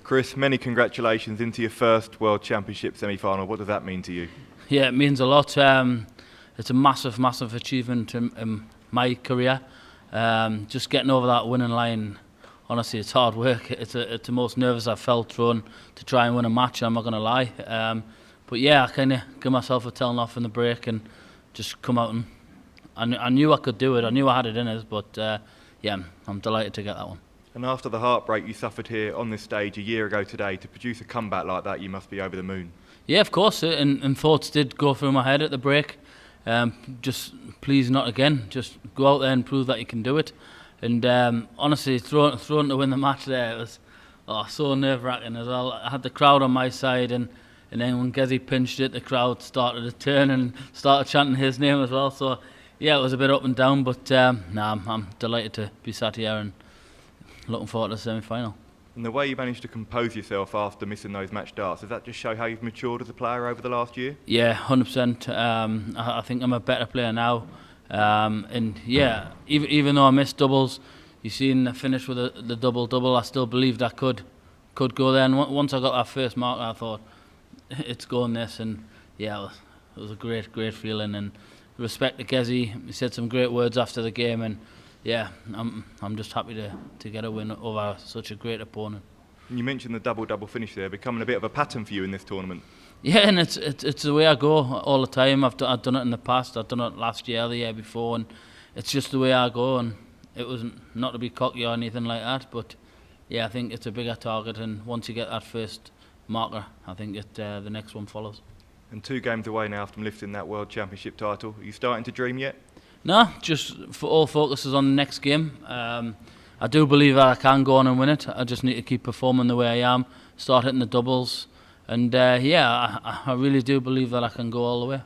Chris, many congratulations into your first World Championship semi-final. What does that mean to you? Yeah, it means a lot. It's a massive, massive achievement in my career. Just getting over that winning line, honestly, it's hard work. It's the most nervous I've felt trying to try and win a match, I'm not going to lie. But yeah, I kind of give myself a telling off in the break and just come out and I knew I could do it. I knew I had it in us, but yeah, I'm delighted to get that one. And after the heartbreak you suffered here on this stage a year ago today, to produce a comeback like that, you must be over the moon. Yeah, of course, and thoughts did go through my head at the break. Just please not again. Just go out there and prove that you can do it. And honestly, throwing to win the match there, it was so nerve-wracking as well. I had the crowd on my side, and then when Gezi pinched it, the crowd started to turn and started chanting his name as well. So yeah, it was a bit up and down, but I'm delighted to be sat here and looking forward to the semi-final. And the way you managed to compose yourself after missing those match darts, does that just show how you've matured as a player over the last year? Yeah, 100%. I think I'm a better player now. And yeah, even though I missed doubles, you've seen the finish with the double-double, I still believed I could go there. And once I got that first mark, I thought, it's going this. And yeah, it was a great, great feeling. And respect to Gezi, he said some great words after the game. And yeah, I'm just happy to get a win over such a great opponent. And you mentioned the double-double finish there, becoming a bit of a pattern for you in this tournament. Yeah, and it's the way I go all the time. I've done it in the past. I've done it last year, the year before, and it's just the way I go. And it was not to be cocky or anything like that, but yeah, I think it's a bigger target. And once you get that first marker, I think the next one follows. And 2 games away now from lifting that World Championship title. Are you starting to dream yet? No, just all focus is on the next game. I do believe that I can go on and win it. I just need to keep performing the way I am, start hitting the doubles, and yeah, I really do believe that I can go all the way.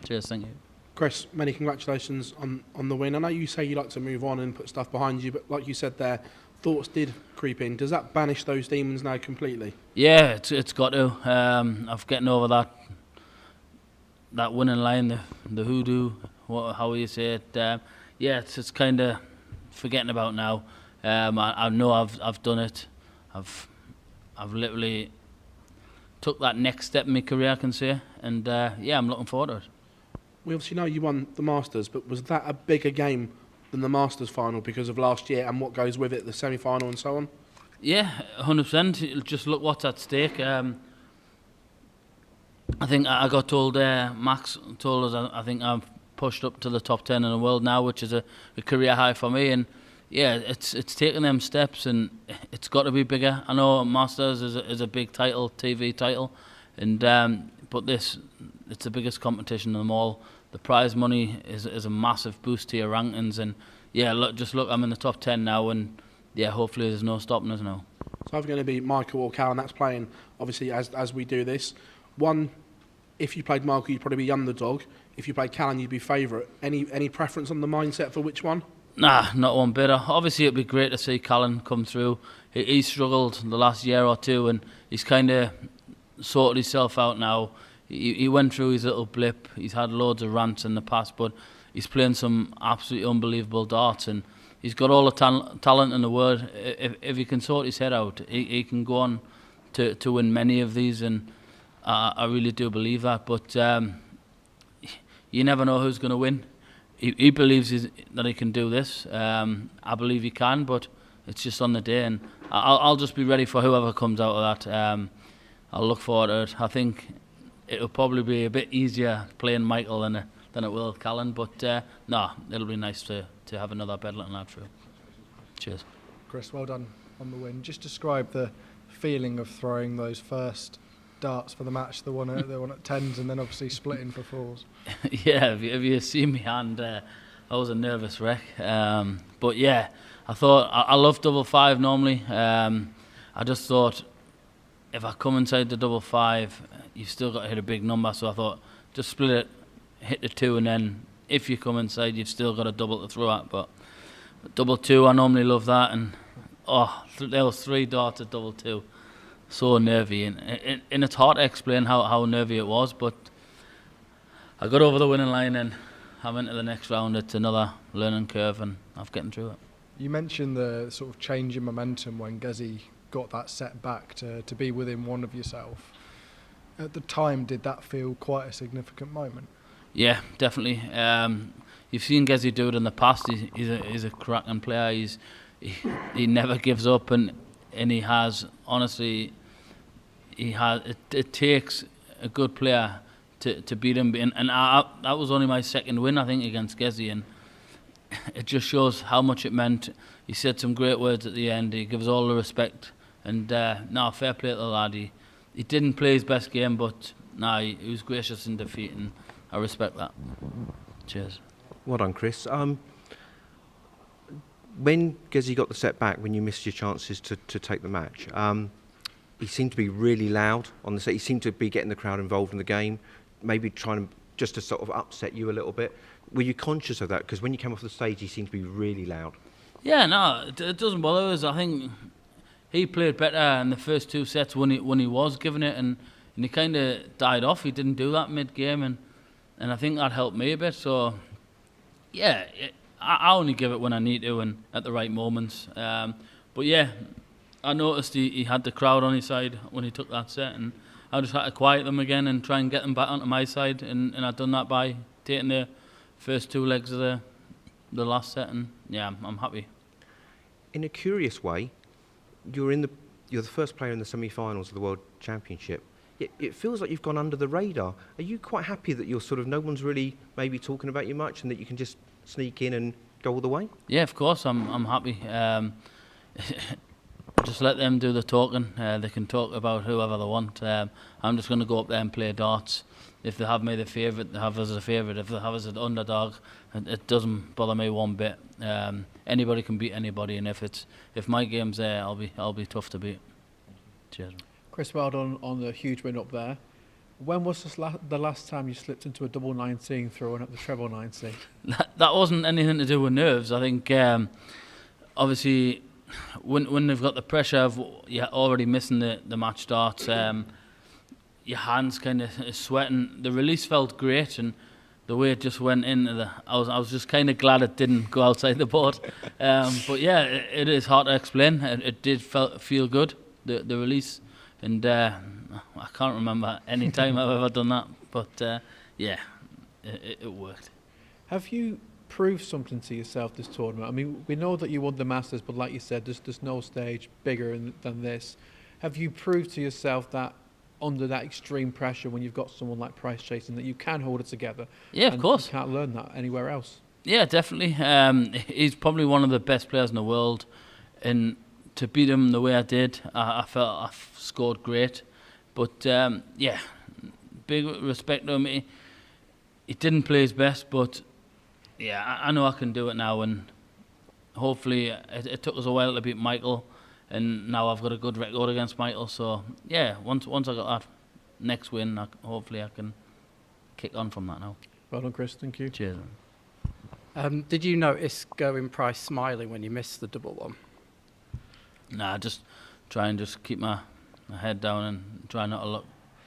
Cheers, thank you. Chris, many congratulations on the win. I know you say you like to move on and put stuff behind you, but like you said there, thoughts did creep in. Does that banish those demons now completely? Yeah, it's got to. I've getting over that winning line, the hoodoo, how you say it. Yeah, it's kind of forgetting about now. I know I've done it. I've literally took that next step in my career, I can say, and yeah, I'm looking forward to it. We obviously know you won the Masters, but was that a bigger game than the Masters final because of last year and what goes with it, the semi-final and so on? Yeah, 100%. Just look what's at stake. I think I got told, Max told us, I think I've pushed up to the top 10 in the world now, which is a career high for me. And yeah, it's taking them steps, and it's got to be bigger. I know Masters is a big title, TV title, and but it's the biggest competition of them all. The prize money is a massive boost to your rankings, and yeah, look, I'm in the top 10 now, and yeah, hopefully there's no stopping us now. So I'm going to be Michael or Cal, and that's playing obviously as we do this. One, if you played Michael, you'd probably be underdog. If you played Callan, you'd be favourite. Any preference on the mindset for which one? Nah, not one bit. Obviously, it'd be great to see Callan come through. He struggled the last year or two, and he's kind of sorted himself out now. He went through his little blip. He's had loads of rants in the past, but he's playing some absolutely unbelievable darts, and he's got all the talent in the world. If he can sort his head out, he can go on to win many of these, and I really do believe that. But you never know who's going to win. He believes that he can do this. I believe he can, but it's just on the day, and I'll just be ready for whoever comes out of that. I'll look forward to it. I think it'll probably be a bit easier playing Michael than it will Callan, but no, it'll be nice to have another Bedlington lad through. Cheers. Chris, well done on the win. Just describe the feeling of throwing those first darts for the match, the one at 10s, and then obviously splitting for 4s. Yeah, if you see me hand, I was a nervous wreck. But yeah, I thought I love double 5 normally. I just thought if I come inside the double 5, you've still got to hit a big number. So I thought just split it, hit the 2, and then if you come inside, you've still got a double to throw at. But double 2, I normally love that, and there was 3 darts at double 2. So nervy, and it's hard to explain how nervy it was, but I got over the winning line, and I'm into the next round. It's another learning curve, and I'm getting through it. You mentioned the sort of change in momentum when Gezi got that set back to be within one of yourself. At the time, did that feel quite a significant moment? Yeah, definitely. You've seen Gezi do it in the past. He's a cracking player. He never gives up, and he has, honestly, it takes a good player to beat him. And that was only my second win, I think, against Gezi, and it just shows how much it meant. He said some great words at the end. He gives all the respect, and fair play to the lad. He didn't play his best game, but he was gracious in defeat, and I respect that. Cheers. Well done, Chris. When Gezi got the setback, when you missed your chances to take the match, he seemed to be really loud on the set. He seemed to be getting the crowd involved in the game, maybe trying just to sort of upset you a little bit. Were you conscious of that? Because when you came off the stage, he seemed to be really loud. Yeah, no, it doesn't bother us. I think he played better in the first two sets when he was giving it, and he kind of died off. He didn't do that mid-game, and I think that helped me a bit. So, yeah, I only give it when I need to and at the right moments. But yeah, I noticed he had the crowd on his side when he took that set, and I just had to quiet them again and try and get them back onto my side, and I've done that by taking the first two legs of the last set, and yeah, I'm happy. In a curious way, you're the first player in the semi-finals of the World Championship. It feels like you've gone under the radar. Are you quite happy that no one's really maybe talking about you much, and that you can just sneak in and go all the way? Yeah, of course, I'm happy. Just let them do the talking. They can talk about whoever they want. I'm just going to go up there and play darts. If they have me the favourite, they have us as a favourite. If they have us as an underdog, it doesn't bother me one bit. Anybody can beat anybody, and if my game's there, I'll be tough to beat. Cheers. Chris, well done on the huge win up there. When was the last time you slipped into a double 19 throwing up the treble 19? That wasn't anything to do with nerves. I think obviously when they've got the pressure of you're already missing the match darts, your hands kind of sweating. The release felt great, and the way it just went in, I was just kind of glad it didn't go outside the board. But yeah, it is hard to explain. It did feel good, the release, and I can't remember any time I've ever done that. But yeah, it worked. Have you proved something to yourself this tournament? I mean, we know that you won the Masters, but like you said, there's no stage bigger than this. Have you proved to yourself that under that extreme pressure, when you've got someone like Price chasing, that you can hold it together? Yeah, of course. You can't learn that anywhere else. Yeah, definitely. He's probably one of the best players in the world, and to beat him the way I did, I felt I scored great. But yeah, big respect to him. He didn't play his best, but yeah, I know I can do it now, and hopefully it took us a while to beat Michael, and now I've got a good record against Michael. So yeah, once I got that next win, hopefully I can kick on from that now. Well done, Chris. Thank you. Cheers. Did you notice Gerwyn Price smiling when you missed the double one? Nah, just try and just keep my head down and try not to look.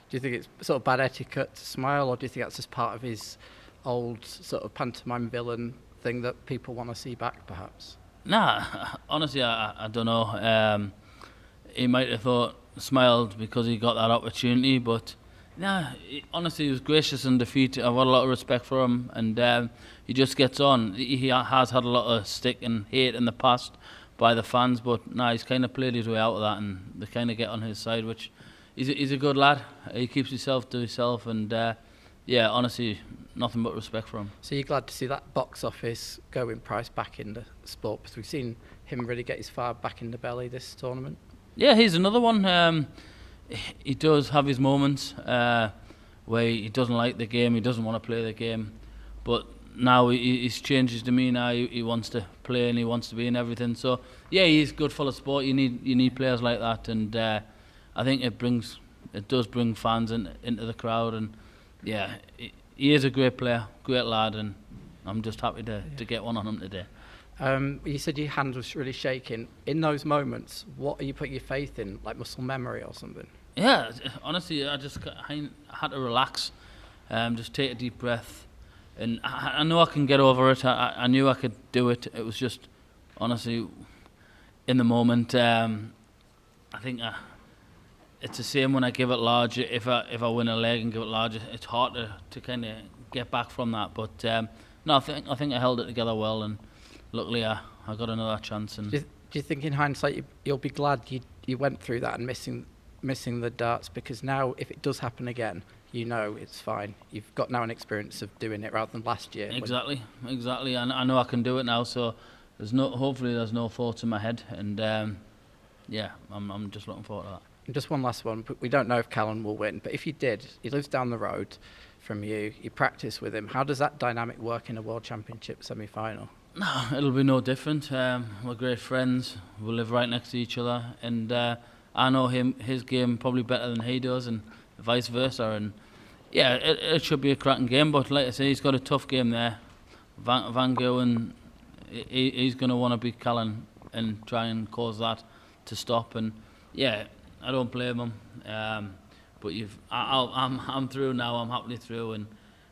Do you think it's sort of bad etiquette to smile, or do you think that's just part of his old sort of pantomime villain thing that people want to see back, perhaps? Nah, honestly, I don't know. He might have smiled because he got that opportunity, but nah, honestly, he was gracious in defeat. I've got a lot of respect for him, and he just gets on. He has had a lot of stick and hate in the past by the fans, but nah, he's kind of played his way out of that, and they kind of get on his side, which he's a good lad. He keeps himself to himself, and yeah, honestly, nothing but respect for him. So you're glad to see that box office Gerwyn Price back in the sport, because we've seen him really get his fire back in the belly this tournament? Yeah, he's another one. He does have his moments where he doesn't like the game, he doesn't want to play the game, but now he's changed his demeanour. He wants to play and he wants to be in everything. So yeah, he's good full of sport. You need players like that, and I think it does bring fans into the crowd, and yeah, he is a great player, great lad, and I'm just happy to get one on him today. You said your hand was really shaking. In those moments, what are you putting your faith in, like muscle memory or something? Yeah, honestly, I had to relax, just take a deep breath, and I know I can get over it. I knew I could do it. It was just, honestly, in the moment, I I think it's the same when I give it large. If I win a leg and give it large, it's hard to kind of get back from that. But no, I think I held it together well, and luckily I got another chance. And Do you think in hindsight you'll be glad you went through that and missing the darts, because now if it does happen again, you know it's fine. You've got now an experience of doing it rather than last year. Exactly. And I know I can do it now, so hopefully there's no thoughts in my head, and yeah, I'm just looking forward to that. And just one last one. We don't know if Callan will win, but if you did, he lives down the road from you. You practice with him. How does that dynamic work in a World Championship semi-final? No, it'll be no different. We're great friends. We live right next to each other, and I know his game probably better than he does, and vice versa. And yeah, it should be a cracking game. But like I say, he's got a tough game there. Van Gerwen, he's going to want to beat Callan and try and cause that to stop. And yeah, I don't blame him. But I'm through now. I'm happily through, and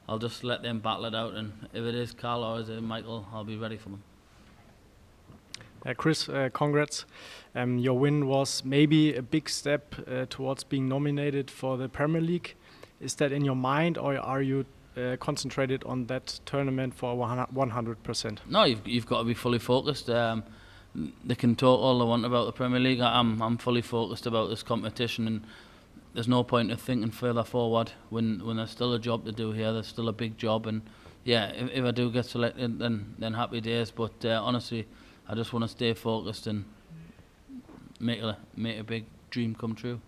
I'll just let them battle it out. And if it is Carl or is it Michael, I'll be ready for them. Chris, congrats. Your win was maybe a big step towards being nominated for the Premier League. Is that in your mind, or are you concentrated on that tournament for 100%? No, you've got to be fully focused. They can talk all they want about the Premier League. I'm fully focused about this competition, and there's no point of thinking further forward when there's still a job to do here. There's still a big job, and yeah, if I do get selected, then happy days. But honestly, I just want to stay focused and make a big dream come true.